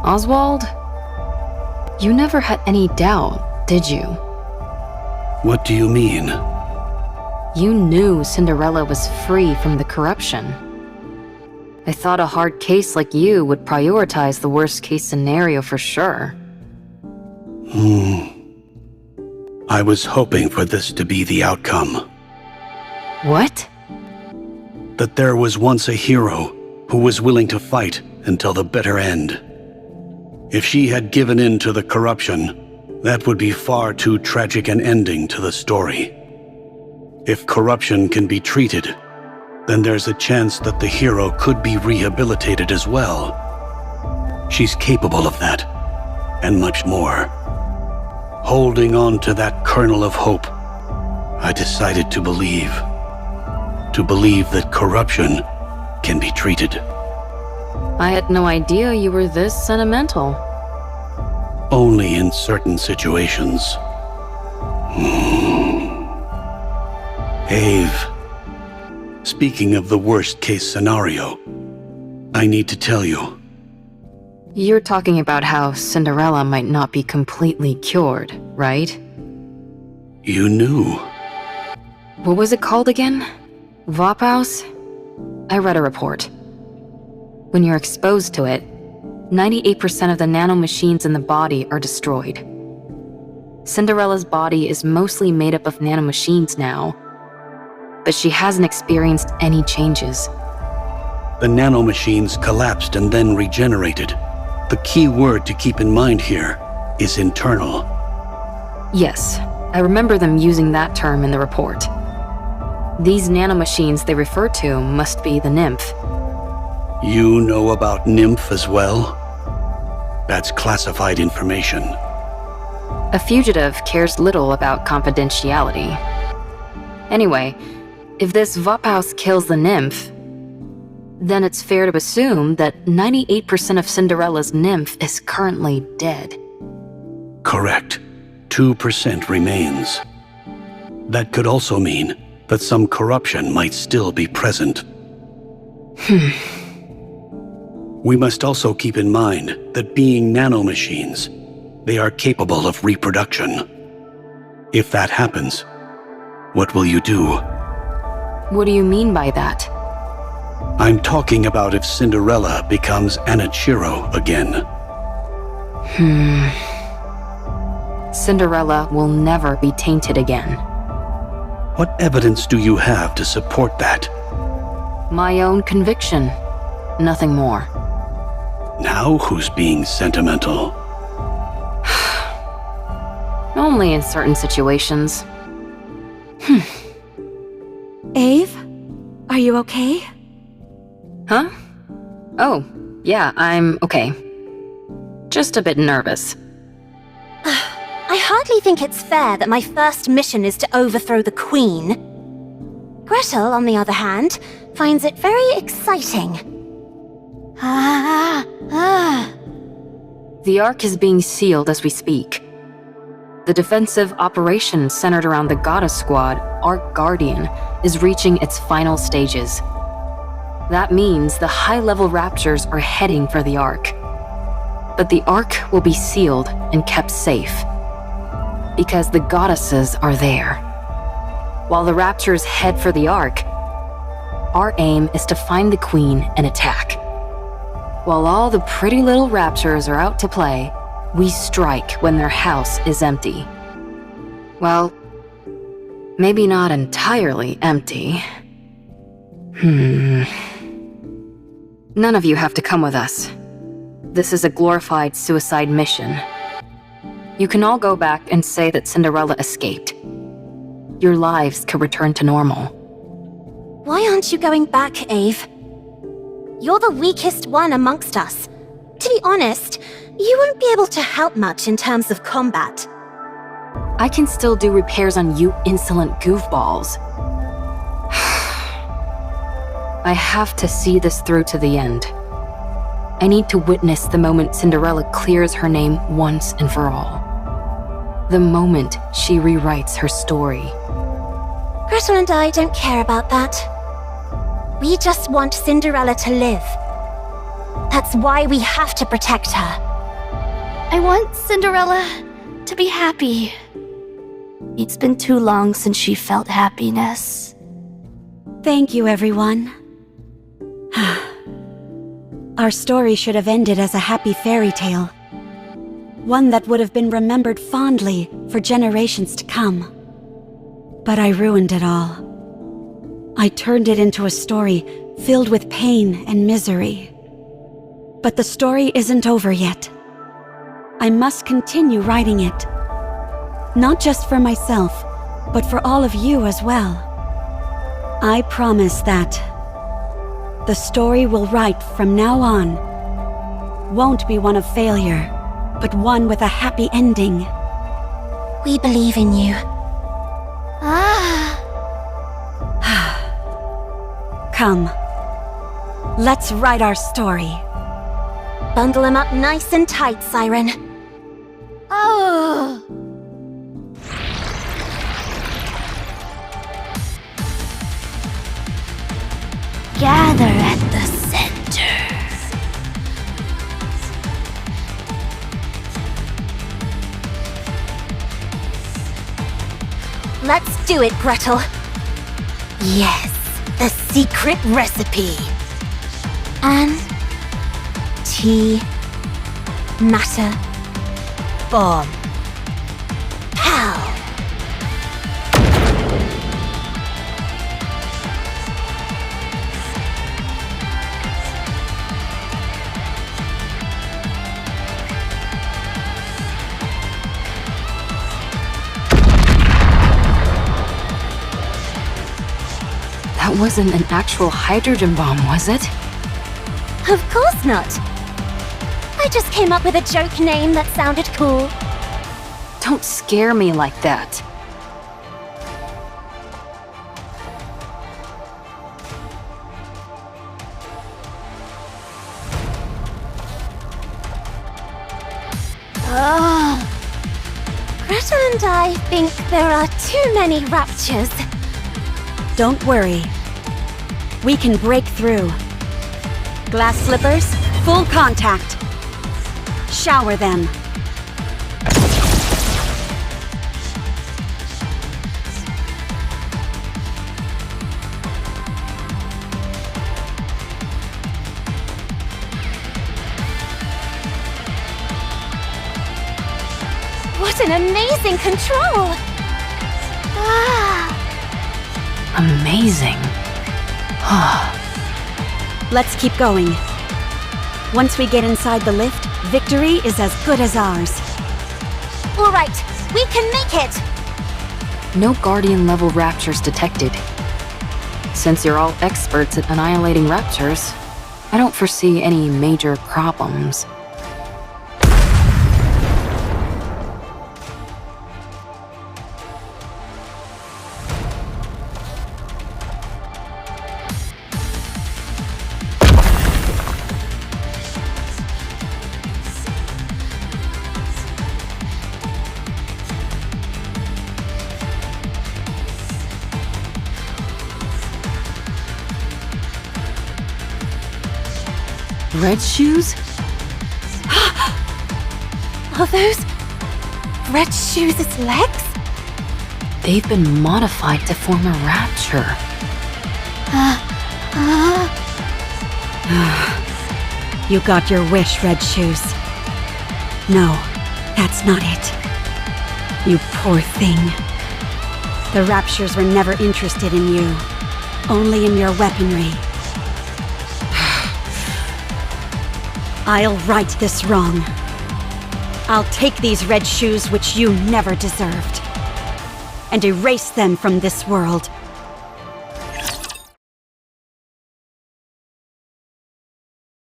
Oswald? You never had any doubt, did you? What do you mean? You knew Cinderella was free from the corruption. I thought a hard case like you would prioritize the worst-case scenario for sure. I was hoping for this to be the outcome. What? That there was once a hero who was willing to fight until the bitter end. If she had given in to the corruption, that would be far too tragic an ending to the story. If corruption can be treated, then there's a chance that the hero could be rehabilitated as well. She's capable of that, and much more. Holding on to that kernel of hope, I decided to believe. To believe that corruption can be treated. I had no idea you were this sentimental. Only in certain situations. Ave, speaking of the worst-case scenario, I need to tell you. You're talking about how Cinderella might not be completely cured, right? You knew. What was it called again? Vophouse? I read a report. When you're exposed to it, 98% of the nanomachines in the body are destroyed. Cinderella's body is mostly made up of nanomachines now, but she hasn't experienced any changes. The nanomachines collapsed and then regenerated. The key word to keep in mind here is internal. Yes, I remember them using that term in the report. These nanomachines they refer to must be the nymph. You know about nymph as well? That's classified information. A fugitive cares little about confidentiality. Anyway, if this Vophouse kills the nymph, then it's fair to assume that 98% of Cinderella's nymph is currently dead. Correct. 2% remains. That could also mean that some corruption might still be present. We must also keep in mind that being nanomachines, they are capable of reproduction. If that happens, what will you do? What do you mean by that? I'm talking about if Cinderella becomes Anichiro again. Cinderella will never be tainted again. What evidence do you have to support that? My own conviction. Nothing more. Now who's being sentimental? Only in certain situations. Ave? Are you okay? Huh? Oh, yeah, I'm okay. Just a bit nervous. I hardly think it's fair that my first mission is to overthrow the Queen. Gretel, on the other hand, finds it very exciting. The Ark is being sealed as we speak. The defensive operation centered around the Goddess Squad, Ark Guardian, is reaching its final stages. That means the high-level raptors are heading for the Ark. But the Ark will be sealed and kept safe, because the goddesses are there. While the raptors head for the Ark, our aim is to find the Queen and attack. While all the pretty little raptors are out to play, we strike when their house is empty. Well, maybe not entirely empty. None of you have to come with us. This is a glorified suicide mission. You can all go back and say that Cinderella escaped. Your lives could return to normal. Why aren't you going back, Ave? You're the weakest one amongst us. To be honest, you won't be able to help much in terms of combat. I can still do repairs on you insolent goofballs. I have to see this through to the end. I need to witness the moment Cinderella clears her name once and for all. The moment she rewrites her story. Gretel and I don't care about that. We just want Cinderella to live. That's why we have to protect her. I want Cinderella to be happy. It's been too long since she felt happiness. Thank you, everyone. Our story should have ended as a happy fairy tale. One that would have been remembered fondly for generations to come. But I ruined it all. I turned it into a story filled with pain and misery. But the story isn't over yet. I must continue writing it. Not just for myself, but for all of you as well. I promise that the story we'll write from now on won't be one of failure, but one with a happy ending. We believe in you. Come, let's write our story. Bundle him up nice and tight, Siren. Oh! Gather at the center. Let's do it, Gretel. Yes, the secret recipe. Matter bomb. Pow! That wasn't an actual hydrogen bomb, was it? Of course not. I just came up with a joke name that sounded cool. Don't scare me like that. Gretel and I think there are too many raptures. Don't worry. We can break through. Glass slippers, full contact. Shower them. What an amazing control! Amazing. Let's keep going. Once we get inside the lift, victory is as good as ours. All right, we can make it! No Guardian-level raptures detected. Since you're all experts at annihilating raptors, I don't foresee any major problems. Red shoes? Are those Red Shoes' legs? They've been modified to form a rapture. You got your wish, Red Shoes. No, that's not it. You poor thing. The Raptures were never interested in you, only in your weaponry. I'll right this wrong. I'll take these Red Shoes which you never deserved, and erase them from this world